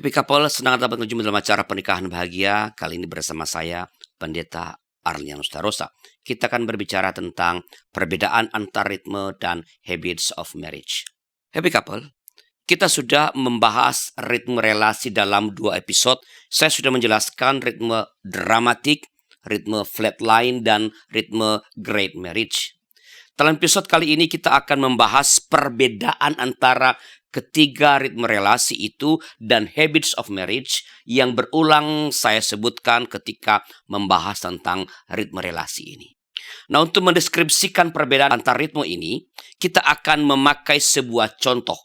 Happy Couple, senang dapat berjumpa dalam acara Pernikahan Bahagia. Kali ini bersama saya, Pendeta Arlianus Darosa. Kita akan berbicara tentang perbedaan antar ritme dan habits of marriage. Happy Couple, kita sudah membahas ritme relasi dalam 2 episode. Saya sudah menjelaskan ritme dramatik, ritme flatline, dan ritme great marriage. Dalam episode kali ini kita akan membahas perbedaan antara ketiga ritme relasi itu dan habits of marriage yang berulang saya sebutkan ketika membahas tentang ritme relasi ini. Nah, untuk mendeskripsikan perbedaan antar ritme ini, kita akan memakai sebuah contoh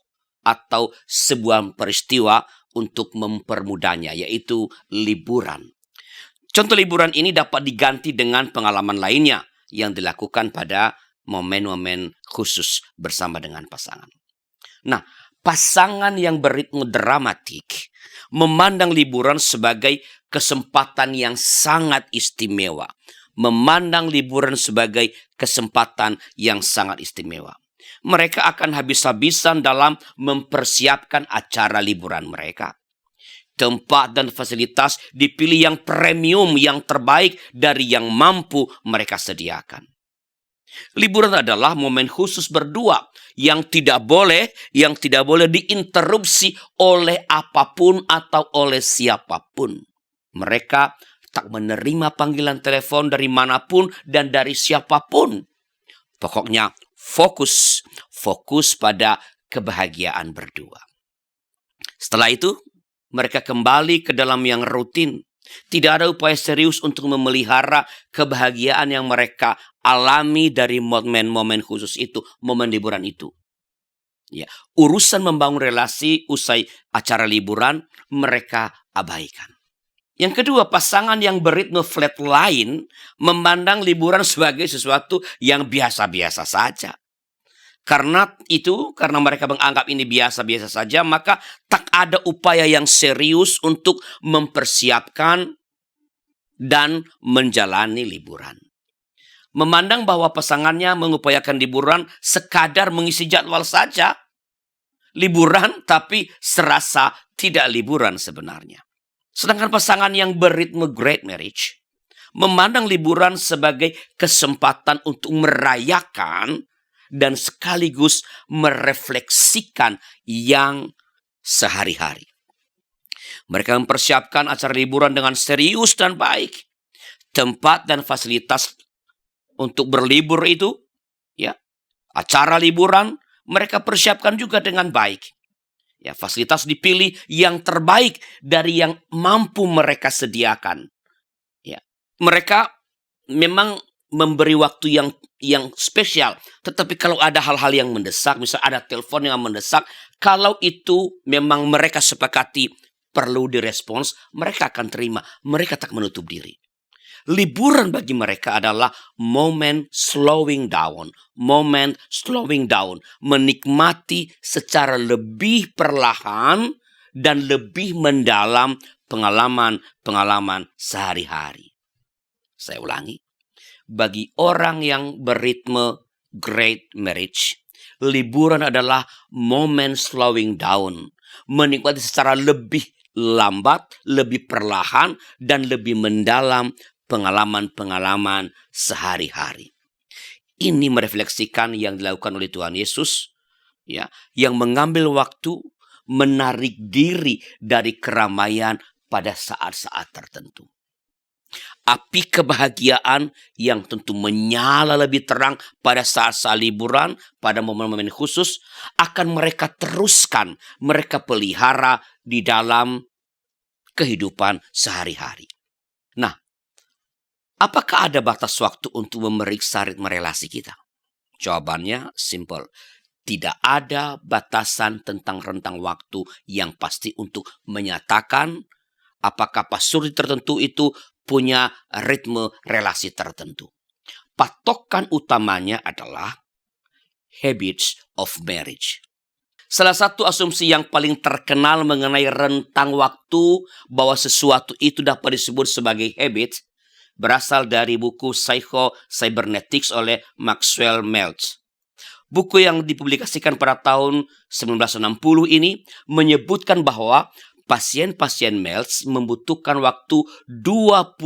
atau sebuah peristiwa untuk mempermudahnya, yaitu liburan. Contoh liburan ini dapat diganti dengan pengalaman lainnya yang dilakukan pada momen-momen khusus bersama dengan pasangan. Nah, pasangan yang beritme dramatik memandang liburan sebagai kesempatan yang sangat istimewa. Memandang liburan sebagai kesempatan yang sangat istimewa. Mereka akan habis-habisan dalam mempersiapkan acara liburan mereka. Tempat dan fasilitas dipilih yang premium, yang terbaik dari yang mampu mereka sediakan. Liburan adalah momen khusus berdua yang tidak boleh diinterupsi oleh apapun atau oleh siapapun. Mereka tak menerima panggilan telepon dari manapun dan dari siapapun. Pokoknya fokus pada kebahagiaan berdua. Setelah itu, mereka kembali ke dalam yang rutin. Tidak ada upaya serius untuk memelihara kebahagiaan yang mereka alami dari momen-momen khusus itu, momen liburan itu. Ya, urusan membangun relasi usai acara liburan mereka abaikan. Yang kedua, pasangan yang beritme flatline memandang liburan sebagai sesuatu yang biasa-biasa saja. Karena mereka menganggap ini biasa-biasa saja, maka tak ada upaya yang serius untuk mempersiapkan dan menjalani liburan. Memandang bahwa pasangannya mengupayakan liburan sekadar mengisi jadwal saja. Liburan tapi serasa tidak liburan sebenarnya. Sedangkan pasangan yang beritme great marriage memandang liburan sebagai kesempatan untuk merayakan dan sekaligus merefleksikan yang sehari-hari. Mereka mempersiapkan acara liburan dengan serius dan baik. Tempat dan fasilitas untuk berlibur itu, ya, acara liburan mereka persiapkan juga dengan baik. Ya, fasilitas dipilih yang terbaik dari yang mampu mereka sediakan. Ya, mereka memang memberi waktu yang spesial. Tetapi kalau ada hal-hal yang mendesak, misalnya ada telepon yang mendesak, kalau itu memang mereka sepakati perlu direspons, mereka akan terima. Mereka tak menutup diri. Liburan bagi mereka adalah momen slowing down. Menikmati secara lebih perlahan dan lebih mendalam pengalaman sehari-hari. Saya ulangi. Bagi orang yang beritme great marriage, liburan adalah momen slowing down. Menikmati secara lebih lambat, lebih perlahan, dan lebih mendalam pengalaman sehari-hari. Ini merefleksikan yang dilakukan oleh Tuhan Yesus, ya, yang mengambil waktu menarik diri dari keramaian pada saat-saat tertentu. Api kebahagiaan yang tentu menyala lebih terang pada saat-saat liburan, pada momen-momen khusus, akan mereka teruskan, mereka pelihara di dalam kehidupan sehari-hari. Nah, apakah ada batas waktu untuk memeriksa ritme relasi kita? Jawabannya simple. Tidak ada batasan tentang rentang waktu yang pasti untuk menyatakan apakah pasuri tertentu itu punya ritme relasi tertentu. Patokan utamanya adalah habits of marriage. Salah satu asumsi yang paling terkenal mengenai rentang waktu bahwa sesuatu itu dapat disebut sebagai habit berasal dari buku Psycho-Cybernetics oleh Maxwell Maltz. Buku yang dipublikasikan pada tahun 1960 ini menyebutkan bahwa pasien-pasien MELS membutuhkan waktu 21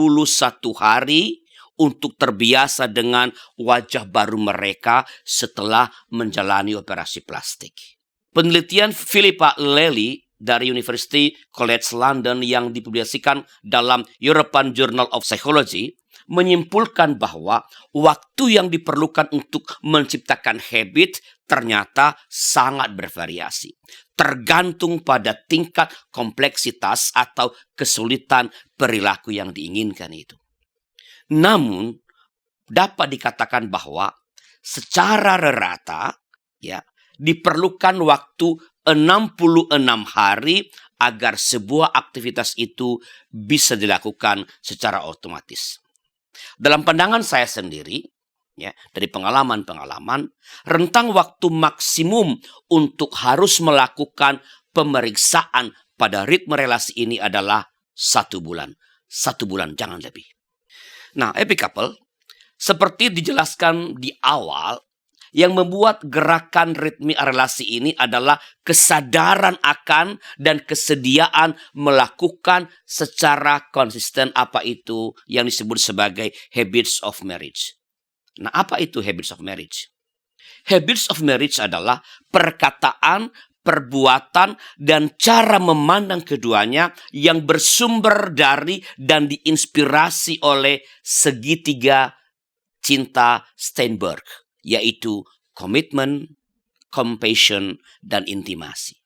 hari untuk terbiasa dengan wajah baru mereka setelah menjalani operasi plastik. Penelitian Philippa Lely dari University College London yang dipublikasikan dalam European Journal of Psychology menyimpulkan bahwa waktu yang diperlukan untuk menciptakan habit ternyata sangat bervariasi, tergantung pada tingkat kompleksitas atau kesulitan perilaku yang diinginkan itu. Namun, dapat dikatakan bahwa secara rata, diperlukan waktu 66 hari agar sebuah aktivitas itu bisa dilakukan secara otomatis. Dalam pandangan saya sendiri, dari pengalaman-pengalaman, rentang waktu maksimum untuk harus melakukan pemeriksaan pada ritme relasi ini adalah 1 bulan. 1 bulan, jangan lebih. Nah, Epic Couple, seperti dijelaskan di awal, yang membuat gerakan ritme relasi ini adalah kesadaran akan dan kesediaan melakukan secara konsisten apa itu yang disebut sebagai habits of marriage. Nah, apa itu habits of marriage? Habits of marriage adalah perkataan, perbuatan, dan cara memandang keduanya yang bersumber dari dan diinspirasi oleh segitiga cinta Steinberg, yaitu komitmen, compassion, dan intimasi.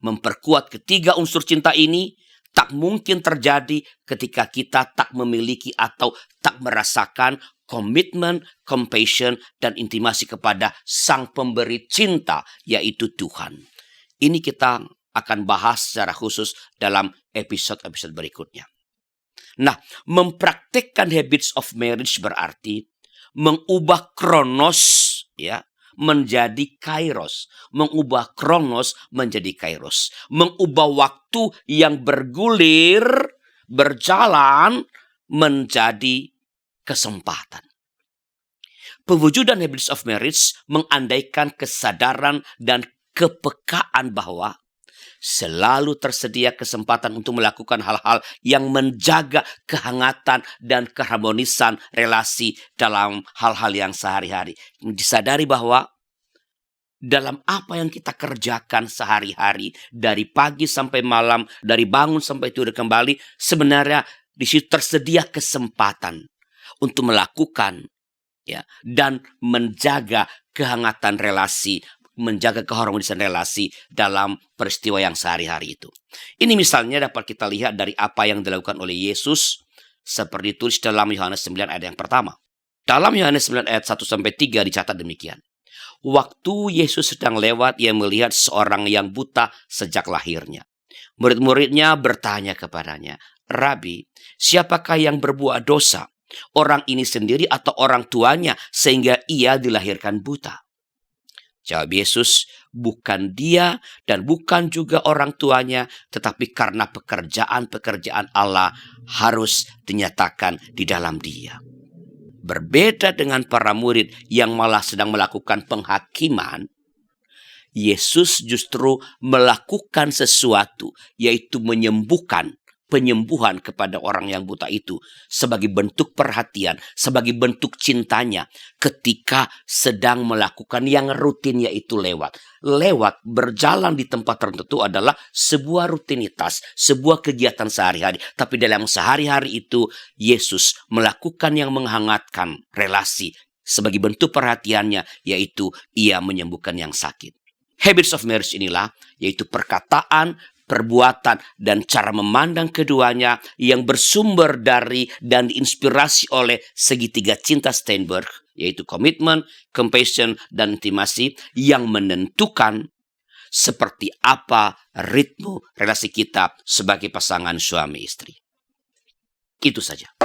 Memperkuat ketiga unsur cinta ini tak mungkin terjadi ketika kita tak memiliki atau tak merasakan komitmen, compassion, dan intimasi kepada Sang Pemberi cinta, yaitu Tuhan. Ini kita akan bahas secara khusus dalam episode-episode berikutnya. Nah, mempraktikkan habits of marriage berarti mengubah kronos menjadi kairos, mengubah kronos menjadi kairos, mengubah waktu yang bergulir, berjalan menjadi kesempatan. Pewujudan habits of marriage mengandaikan kesadaran dan kepekaan bahwa selalu tersedia kesempatan untuk melakukan hal-hal yang menjaga kehangatan dan keharmonisan relasi dalam hal-hal yang sehari-hari. Disadari bahwa dalam apa yang kita kerjakan sehari-hari, dari pagi sampai malam, dari bangun sampai tidur kembali, sebenarnya di situ tersedia kesempatan untuk melakukan dan menjaga kehangatan relasi, menjaga keharmonisan relasi dalam peristiwa yang sehari-hari itu. Ini misalnya dapat kita lihat dari apa yang dilakukan oleh Yesus seperti ditulis dalam Yohanes 9 ayat yang pertama. Dalam Yohanes 9 ayat 1-3 dicatat demikian. Waktu Yesus sedang lewat, ia melihat seorang yang buta sejak lahirnya. Murid-muridnya bertanya kepadanya, "Rabi, siapakah yang berbuat dosa? Orang ini sendiri atau orang tuanya sehingga ia dilahirkan buta?" Jawab Yesus, "Bukan dia dan bukan juga orang tuanya, tetapi karena pekerjaan-pekerjaan Allah harus dinyatakan di dalam dia." Berbeda dengan para murid yang malah sedang melakukan penghakiman, Yesus justru melakukan sesuatu, yaitu penyembuhan kepada orang yang buta itu sebagai bentuk perhatian, sebagai bentuk cintanya ketika sedang melakukan yang rutin, yaitu lewat berjalan di tempat tertentu adalah sebuah rutinitas, sebuah kegiatan sehari-hari. Tapi dalam sehari-hari itu Yesus melakukan yang menghangatkan relasi sebagai bentuk perhatiannya, yaitu ia menyembuhkan yang sakit. Habits of marriage inilah yaitu perkataan, perbuatan, dan cara memandang keduanya yang bersumber dari dan diinspirasi oleh segitiga cinta Steinberg, yaitu komitmen, compassion, dan intimasi yang menentukan seperti apa ritme relasi kita sebagai pasangan suami istri. Itu saja.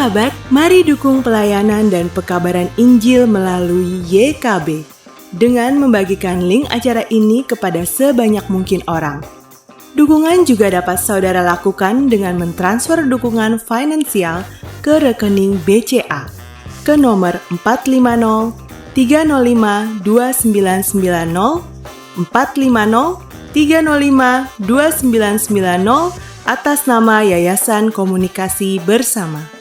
Sahabat, mari dukung pelayanan dan pekabaran Injil melalui YKB dengan membagikan link acara ini kepada sebanyak mungkin orang. Dukungan juga dapat saudara lakukan dengan mentransfer dukungan finansial ke rekening BCA ke nomor 450 305 2990 450 305 2990 atas nama Yayasan Komunikasi Bersama.